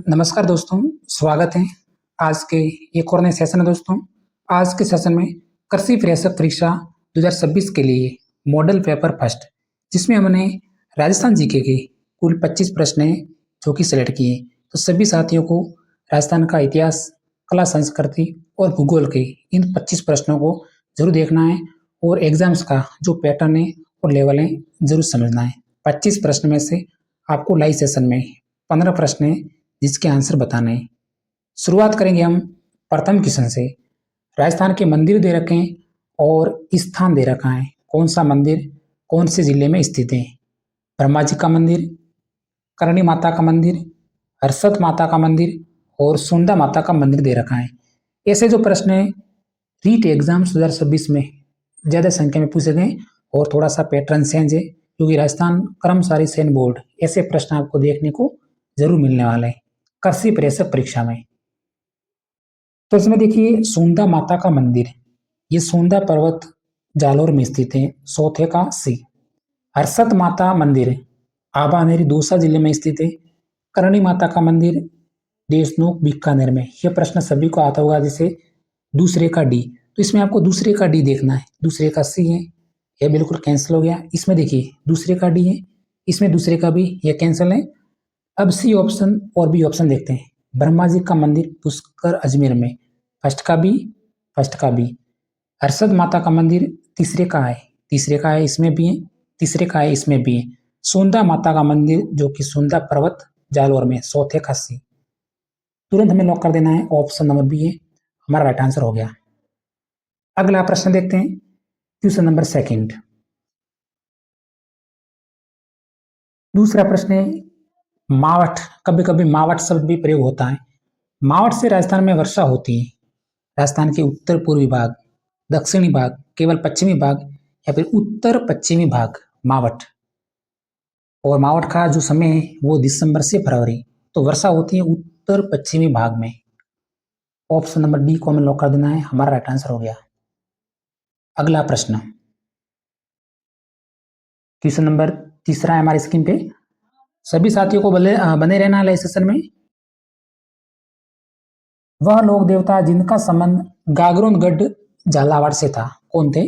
नमस्कार दोस्तों, स्वागत है आज के एक और नए सेशन में दोस्तों। आज के सेशन में कृषि प्रवेशक परीक्षा 2026 के लिए मॉडल पेपर फर्स्ट, जिसमें हमने राजस्थान जीके के कुल 25 प्रश्न हैं जो कि सिलेक्ट किए। तो सभी साथियों को राजस्थान का इतिहास, कला, संस्कृति और भूगोल के इन 25 प्रश्नों को जरूर देखना है और एग्जाम्स का जो पैटर्न है और लेवल है जरूर समझना है। 25 प्रश्न में से आपको लाइव सेशन में 15 प्रश्न है जिसके आंसर बताने हैं। शुरुआत करेंगे हम प्रथम क्वेश्चन से। राजस्थान के मंदिर दे रखे हैं और स्थान दे रखा है। कौन सा मंदिर कौन से जिले में स्थित है? ब्रह्मा जी का मंदिर, करणी माता का मंदिर, हर्षद माता का मंदिर और सुंदा माता का मंदिर दे रखा है। ऐसे जो प्रश्न है रीट एग्जाम 2026 में ज्यादा संख्या में पूछे गए और थोड़ा सा पैटर्न चेंज है क्योंकि राजस्थान कर्मचारी सैन्य बोर्ड ऐसे प्रश्न आपको देखने को जरूर मिलने वाले हैं कृषि प्रवेशक परीक्षा में। तो इसमें देखिए सुंदा माता का मंदिर, ये सुंदा पर्वत जालोर में स्थित है, सौथे का सी। हर्षद माता मंदिर आबानेरी दौसा जिले में स्थित है। करणी माता का मंदिर देशनोक बीकानेर में। यह प्रश्न सभी को आता होगा, जैसे दूसरे का डी, तो इसमें आपको दूसरे का डी देखना है। दूसरे का सी है, यह बिल्कुल कैंसिल हो गया। इसमें देखिए दूसरे का डी है, इसमें दूसरे का भी, यह कैंसिल है। अब सी ऑप्शन और बी ऑप्शन देखते हैं। ब्रह्मा जी का मंदिर पुष्कर अजमेर में, फर्स्ट का बी, फर्स्ट का बी। हर्षद माता का मंदिर तीसरे का है, तीसरे का है, इसमें भी है, तीसरे का है, इसमें भी है। सुंदा माता का मंदिर जो कि सुंदा पर्वत जालोर में, चौथे का सी। तुरंत हमें लॉक कर देना है, ऑप्शन नंबर बी है हमारा राइट आंसर हो गया। अगला प्रश्न देखते हैं, क्वेश्चन नंबर सेकंड। दूसरा प्रश्न है मावठ, कभी कभी मावठ शब्द भी प्रयोग होता है। मावठ से राजस्थान में वर्षा होती है। राजस्थान के उत्तर पूर्वी भाग, दक्षिणी भाग, केवल पश्चिमी भाग या फिर उत्तर पश्चिमी भाग, मावठ। और मावठ का जो समय है वो दिसंबर से फरवरी, तो वर्षा होती है उत्तर पश्चिमी भाग में। ऑप्शन नंबर डी को हमें लॉक कर देना है, हमारा राइट आंसर हो गया। अगला प्रश्न, क्वेश्चन नंबर तीसरा है हमारी स्क्रीन पे। सभी साथियों को बने रहना है सेशन में। वह लोक देवता जिनका संबंध गागरोनगढ़ झालावाड़ से था, कौन थे?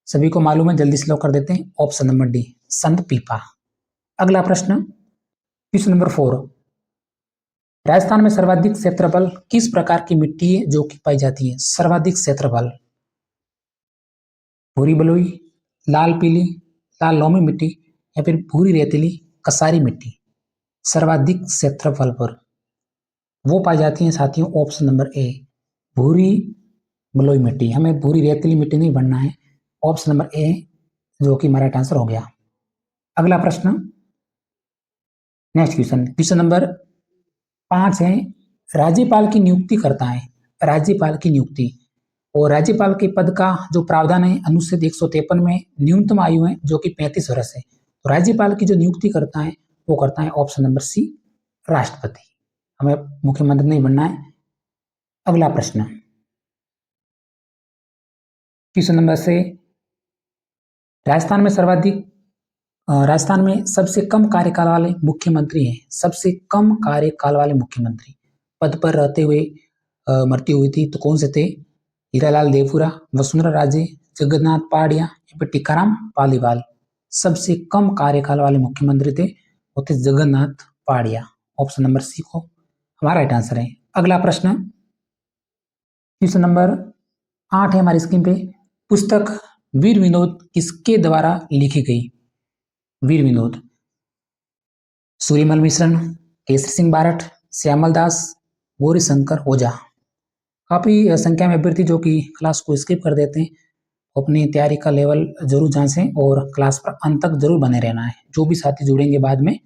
सभी को मालूम है, जल्दी से लॉक कर देते हैं, ऑप्शन नंबर डी, संत पीपा। अगला प्रश्न, क्वेश्चन नंबर 4। राजस्थान में सर्वाधिक क्षेत्रफल किस प्रकार की मिट्टी है जो कि पाई जाती है? सर्वाधिक क्षेत्रफल, भूरी बलुई, लाल पीली, लाल लोमी मिट्टी या फिर भूरी रेतीली कसारी मिट्टी। सर्वाधिक क्षेत्रफल पर वो पाई जाती है साथियों, ऑप्शन नंबर ए, भूरी बलुई मिट्टी। हमें भूरी रेतीली मिट्टी नहीं बनना है, ऑप्शन नंबर ए जो कि हमारा आंसर हो गया। अगला प्रश्न, नेक्स्ट क्वेश्चन, क्वेश्चन नंबर 5 है, राज्यपाल की नियुक्ति करता है। राज्यपाल की नियुक्ति और राज्यपाल के पद का जो प्रावधान है अनुच्छेद 153 में न्यूनतम आयु है जो कि 35 वर्ष है। तो राज्यपाल की जो नियुक्ति करता है वो करता है ऑप्शन नंबर सी, राष्ट्रपति। हमें मुख्यमंत्री नहीं बनना है। अगला प्रश्न, क्वेश्चन नंबर से, राजस्थान में सबसे कम कार्यकाल वाले मुख्यमंत्री हैं। सबसे कम कार्यकाल वाले मुख्यमंत्री पद पर रहते हुए मृत्यु हुई थी, तो कौन से थे? हीरालाल देवपुरा, वसुंधरा राजे, जगन्नाथ पहाड़िया या फिर टीकाराम पालीवाल। सबसे कम कार्यकाल वाले मुख्यमंत्री थे वो थे जगन्नाथ पहाड़िया। ऑप्शन नंबर सी को हमारा राइट आंसर है। अगला प्रश्न, क्वेश्चन नंबर 8 है हमारी स्क्रीन पे। पुस्तक वीर विनोद किसके द्वारा लिखी गई? वीर विनोद, सूर्यमल मिश्रण, केसरी सिंह बारठ, श्यामल दास, गौरी शंकर ओझा। काफी संख्या में अभ्यर्थी जो कि क्लास को स्किप कर देते हैं, अपनी तैयारी का लेवल जरूर जांचें और क्लास पर अंत तक जरूर बने रहना है। जो भी साथी जुड़ेंगे बाद में,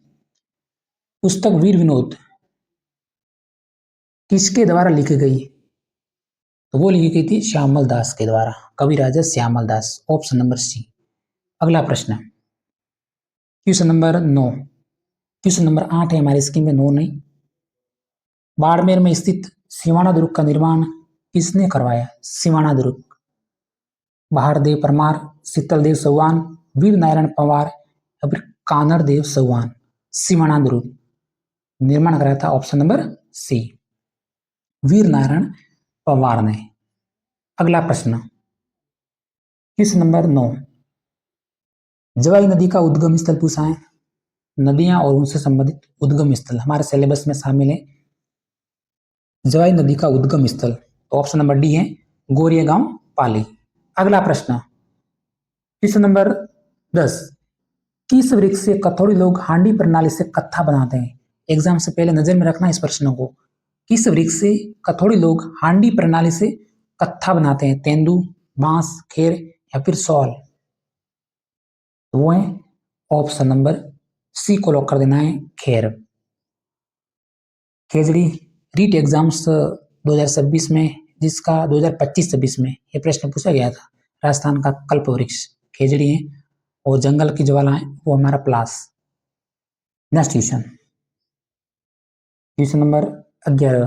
पुस्तक वीर विनोद किसके द्वारा लिखी गई? तो वो लिखी गई थी श्यामल दास के द्वारा, कवि Raja Shyamal Das. Option number C. अगला प्रश्न, क्वेश्चन नंबर 9। क्वेश्चन नंबर 8 है हमारी स्क्रीन में, 9 नहीं। बाड़मेर में स्थित सिवाना दुर्ग का निर्माण किसने करवाया? सिवाना दुर्ग, बहारदेव परमार, शीतलदेव चौहान, वीर नारायण पवार या फिर कानड़ देव चौहान। सिवाना दुर्ग निर्माण कराया था, ऑप्शन नंबर सी, वीर नारायण पवार ने। अगला प्रश्न, क्वेश्चन नंबर 9, जवाई नदी का उद्गम स्थल पूछा है। नदियां और उनसे संबंधित उद्गम स्थल हमारे सिलेबस में शामिल है। जवाई नदी का उद्गम स्थल, तो ऑप्शन नंबर डी है गोरिया गांव पाली। अगला प्रश्न, क्वेश्चन नंबर 10, किस वृक्ष से कथौड़ी लोग हांडी प्रणाली से कत्था बनाते हैं। एग्जाम से पहले नजर में रखना इस प्रश्न को। किस वृक्ष से कथौड़ी लोग हांडी प्रणाली से कत्था बनाते हैं। तेंदू, बांस, खेर या फिर सौल। तो वो है ऑप्शन नंबर सी को लॉक कर देना है, खेर। केजड़ी रीट एग्जाम्स 2026 में, जिसका 2025-26 में ये प्रश्न पूछा गया था, राजस्थान का कल्प वृक्ष खेजड़ी है और जंगल की ज्वाला है वो हमारा प्लास। Next question, question number 11,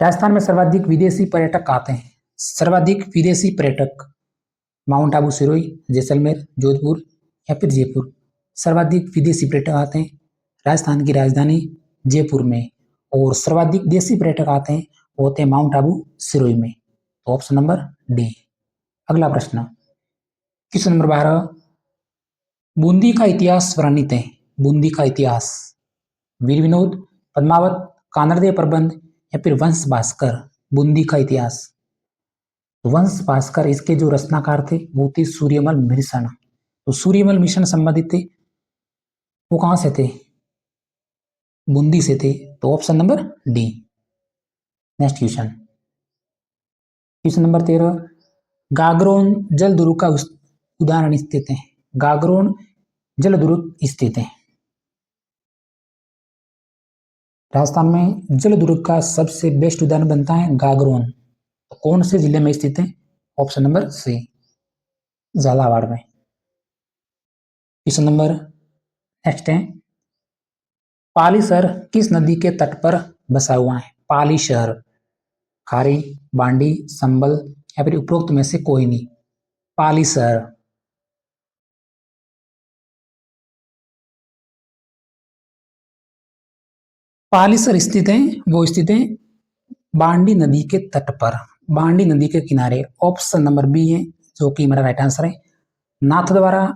Rajasthan में सर्वाधिक विदेशी पर्यटक आते हैं। सर्वाधिक विदेशी पर्यटक माउंट आबू, सिरोही, जैसलमेर, जोधपुर या फिर जयपुर। सर्वाधिक विदेशी पर्यटक आते हैं राजस्थान की राजधानी जयपुर में, और सर्वाधिक देशी पर्यटक आते हैं वो होते हैं माउंट आबू, सिरोही में। तो ऑप्शन नंबर डी। अगला प्रश्न, क्वेश्चन नंबर 12, बूंदी का इतिहास वर्णित है। बूंदी का इतिहास, वीर विनोद, पद्मावत, कानरदेव प्रबंध या फिर वंश भास्कर। बूंदी का इतिहास, वंश भास्कर इसके जो रचनाकार थे वो थे सूर्यमल मिशन। तो सूर्यमल मिशन संबंधित थे, वो कहां से थे, बूंदी से थे। तो option number D. Next question, question number 13, Gagron जलदुर्ग का उदाहरण स्थित है। गागरोन जलदुर्ग स्थित है राजस्थान में। जलदुर्ग का सबसे बेस्ट उदाहरण बनता है गागरोन। तो कौन से जिले में स्थित है, ऑप्शन नंबर सी, झालावाड़ में। क्वेश्चन नंबर नेक्स्ट है, पाली शहर किस नदी के तट पर बसा हुआ है। पाली शहर, खारी, बांडी, संबल या फिर उपरोक्त में से कोई नहीं। पाली शहर, पाली शहर स्थित है, वो स्थित है बांडी नदी के तट पर, बांडी नदी के किनारे। ऑप्शन नंबर बी है जो कि हमारा राइट आंसर है। नाथद्वारा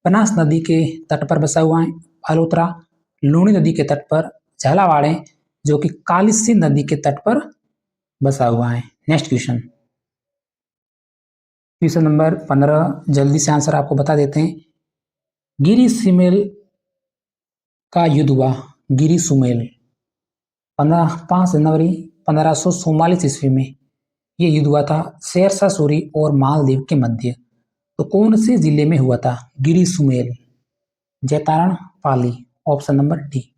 बनास नदी के तट पर बसा हुआ है। फालोत्रा लूणी नदी के तट पर। झालावाड़ है जो कि कालिसी नदी के तट पर बसा हुआ है। नेक्स्ट क्वेश्चन, क्वेश्चन नंबर 15, जल्दी से आंसर आपको बता देते हैं। गिरी सुमेल का युद्ध हुआ। गिरी सुमेल 5 जनवरी 1544 ईस्वी में यह युद्ध हुआ था शेरशाह सूरी और मालदीव के मध्य। तो कौन से जिले में हुआ था Giri Sumel. Jaitaran, Pali. Option number D.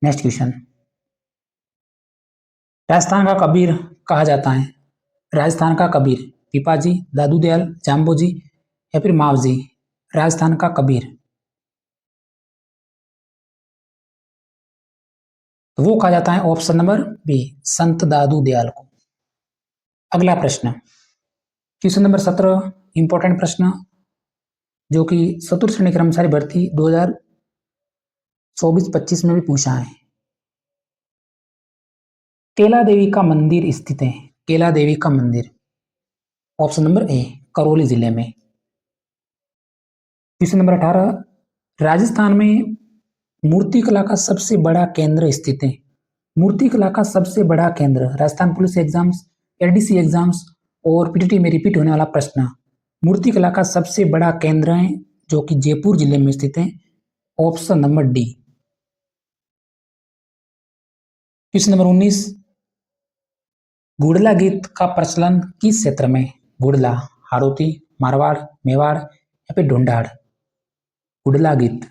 Next question, Rajasthan का कबीर कहा जाता है। राजस्थान का कबीर पिपाजी, दादू दयाल, जाम्बोजी या फिर मावजी। राजस्थान का कबीर, तो वो कहा जाता है ऑप्शन नंबर बी, संत दादू दयाल को। अगला प्रश्न, क्वेश्चन नंबर 17, इंपॉर्टेंट प्रश्न जो कि चतुर्थ श्रेणी कर्मचारी भर्ती 2024-25 में भी पूछा है। केला देवी का मंदिर स्थित है। केला देवी का मंदिर, ऑप्शन नंबर ए, करौली जिले में। क्वेश्चन नंबर 18, राजस्थान में मूर्ति कला का सबसे बड़ा केंद्र स्थित है। मूर्ति कला का सबसे बड़ा केंद्र, Rajasthan police exams, LDC exams और पीटीटी में रिपीट होने वाला प्रश्न। मूर्ति कला का सबसे बड़ा केंद्र है जो कि जयपुर जिले में स्थित है। Option number D. Question number 19, गुड़ला गीत का प्रचलन किस क्षेत्र में। गुड़ला, हाड़ौती, मारवाड़, मेवाड़ या फिर ढूंढाड़। गुड़ला गीत,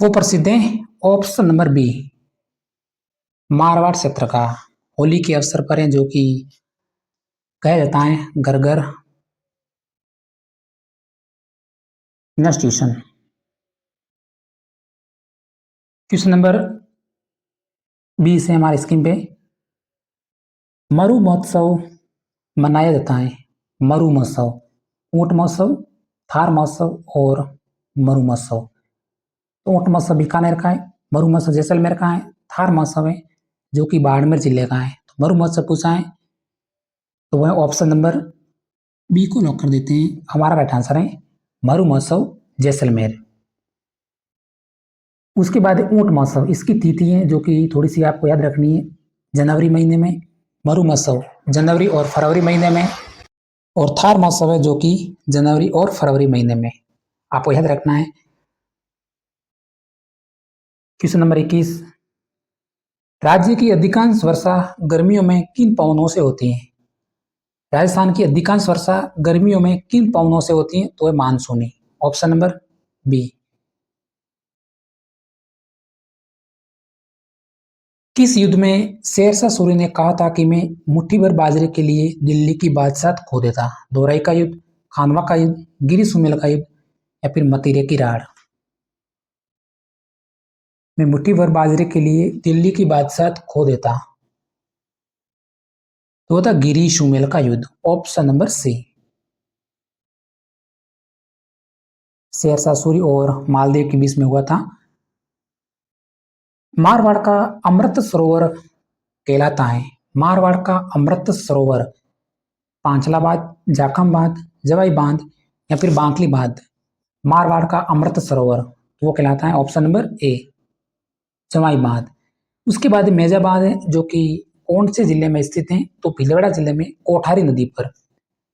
वो प्रसिद्ध है ऑप्शन नंबर बी, मारवाड़ क्षेत्र का। होली के अवसर पर है जो कि कहा जाता है घर घर। नेक्स्ट क्वेश्चन, क्वेश्चन नंबर 20 है हमारे स्क्रीन पे। मरु महोत्सव मनाया जाता है। मरु महोत्सव, ऊंट महोत्सव, थार महोत्सव और मरु महोत्सव। तो ऊँट महोत्सव बीकानेर का है, मरु महोत्सव जैसलमेर का है, थार महोत्सव है जो कि बाड़मेर जिले का है। तो मरु महोत्सव पूछा है तो वह ऑप्शन नंबर बी को लॉक कर देते हैं। हमारा राइट आंसर है मरु महोत्सव जैसलमेर। उसके बाद ऊँट महोत्सव, इसकी तिथि है जो कि थोड़ी सी आपको याद रखनी है। जनवरी महीने में, मरु महोत्सव जनवरी और फरवरी महीने में, और थार महोत्सव है जो कि जनवरी और फरवरी महीने में। आपको याद रखना है। क्वेश्चन नंबर 21, राज्य की अधिकांश वर्षा गर्मियों में किन पवनों से होती है? राजस्थान की अधिकांश वर्षा गर्मियों में किन पवनों से होती है? तो है मानसूनी। Option number B. किस युद्ध में शेरशाह सूरी ने कहा था कि मैं मुट्ठी भर बाजरे के लिए दिल्ली की बादशाह खो देता? दोराई का युद्ध, खानवा का युद्ध, गिरी सुमेल का युद्ध या फिर मतीरे की राड़? मैं मुट्ठी भर बाजरे के लिए दिल्ली की बादशाह खो देता, तो था गिरी सुमेल का युद्ध। Option number C. Sher Shah Suri और मालदीव के बीच में हुआ था। मारवाड़ का अमृत सरोवर कहलाता है। मारवाड़ का अमृत सरोवर पांचला बांध, जाखम बांध, जवाई बांध या फिर बांकली बांध? मारवाड़ का अमृत सरोवर वो कहलाता है ऑप्शन नंबर ए, जवाई बांध। उसके बाद मेजा बांध है जो कि कौन से जिले में स्थित है? तो भीलवाड़ा जिले में, कोठारी नदी पर।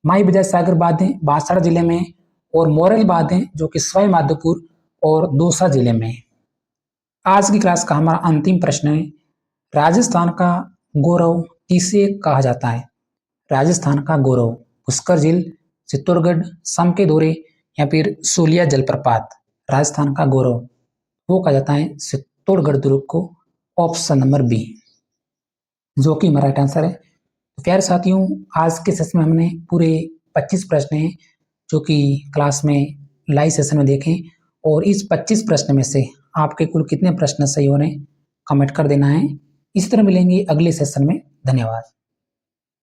माई विजय सागर बांध है बांसवाड़ा जिले में, और मोरल बांध है जो कि सवाई माधोपुर और दौसा जिले में। आज की क्लास का हमारा अंतिम प्रश्न है, राजस्थान का गौरव किसे कहा जाता है? राजस्थान का गौरव पुष्कर झील, चित्तौड़गढ़, सम के दौरे या फिर सूलिया जलप्रपात? राजस्थान का गौरव वो कहा जाता है चित्तौड़गढ़ दुर्ग को। ऑप्शन नंबर बी जो कि हमारा राइट आंसर है। तो प्यारे साथियों, आज के सेशन में हमने पूरे 25 प्रश्न हैं जो कि क्लास में लाइव सेशन में देखें, और इस 25 प्रश्न में से आपके कुल कितने प्रश्न सही हो रहे हैं कमेंट कर देना है। इस तरह मिलेंगे अगले सेशन में। धन्यवाद।